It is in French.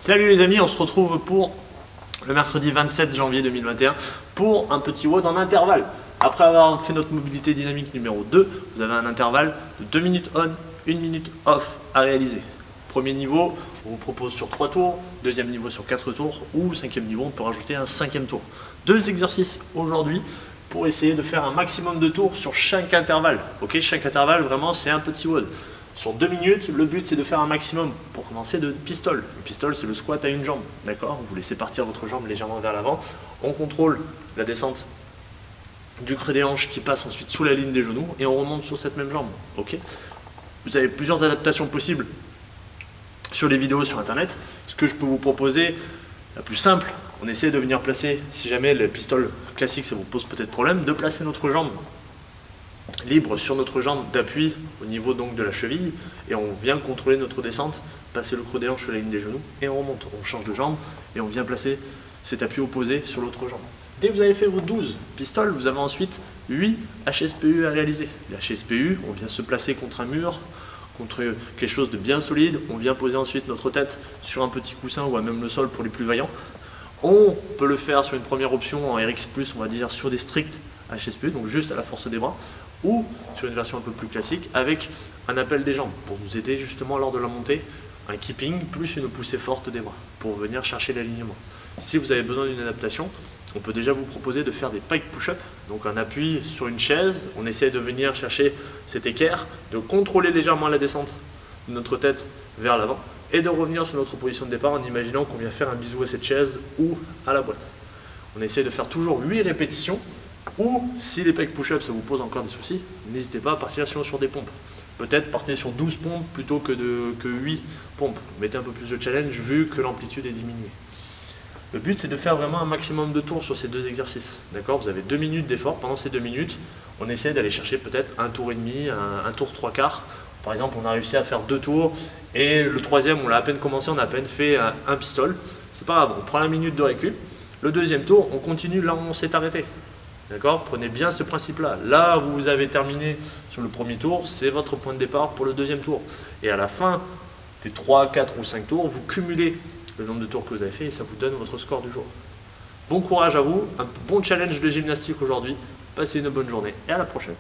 Salut les amis, on se retrouve pour le mercredi 27 janvier 2021 pour un petit WOD en intervalle. Après avoir fait notre mobilité dynamique numéro 2, vous avez un intervalle de 2 minutes on, 1 minute off à réaliser. Premier niveau, on vous propose sur 3 tours, deuxième niveau sur 4 tours ou cinquième niveau, on peut rajouter un cinquième tour. 2 exercices aujourd'hui pour essayer de faire un maximum de tours sur chaque intervalle. Ok, chaque intervalle, vraiment, c'est un petit WOD. Sur 2 minutes, le but c'est de faire un maximum, pour commencer, de pistol. Le pistol, c'est le squat à une jambe, d'accord? Vous laissez partir votre jambe légèrement vers l'avant. On contrôle la descente du creux des hanches qui passe ensuite sous la ligne des genoux et on remonte sur cette même jambe, ok? Vous avez plusieurs adaptations possibles sur les vidéos sur internet. Ce que je peux vous proposer, la plus simple, on essaie de venir placer, si jamais le pistol classique ça vous pose peut-être problème, de placer notre jambe libre sur notre jambe d'appui au niveau donc de la cheville et on vient contrôler notre descente, passer le creux des hanches sur la ligne des genoux et on remonte, on change de jambe et on vient placer cet appui opposé sur l'autre jambe. Dès que vous avez fait vos 12 pistoles, vous avez ensuite 8 HSPU à réaliser. Les HSPU, on vient se placer contre un mur, contre quelque chose de bien solide, on vient poser ensuite notre tête sur un petit coussin ou à même le sol pour les plus vaillants. On peut le faire sur une première option en RX+, on va dire sur des stricts HSPU, donc juste à la force des bras, ou sur une version un peu plus classique avec un appel des jambes pour nous aider justement lors de la montée, un keeping plus une poussée forte des bras pour venir chercher l'alignement. Si vous avez besoin d'une adaptation, on peut déjà vous proposer de faire des pike push-up, donc un appui sur une chaise, on essaie de venir chercher cet équerre, de contrôler légèrement la descente de notre tête vers l'avant et de revenir sur notre position de départ en imaginant qu'on vient faire un bisou à cette chaise ou à la boîte. On essaie de faire toujours 8 répétitions. Ou si les pike push-up ça vous pose encore des soucis, n'hésitez pas à partir sur des pompes. Peut-être partez sur 12 pompes plutôt que 8 pompes. Mettez un peu plus de challenge vu que l'amplitude est diminuée. Le but c'est de faire vraiment un maximum de tours sur ces 2 exercices. D'accord, vous avez 2 minutes d'effort. Pendant ces 2 minutes, on essaie d'aller chercher peut-être un tour et demi, un tour 3/4. Par exemple, on a réussi à faire 2 tours et le troisième, on l'a à peine commencé, on a à peine fait un pistol. C'est pas grave, on prend la minute de récup. Le deuxième tour, on continue là où on s'est arrêté. D'accord? Prenez bien ce principe-là. Là où vous avez terminé sur le premier tour, c'est votre point de départ pour le deuxième tour. Et à la fin des 3, 4 ou 5 tours, vous cumulez le nombre de tours que vous avez fait et ça vous donne votre score du jour. Bon courage à vous, un bon challenge de gymnastique aujourd'hui. Passez une bonne journée et à la prochaine.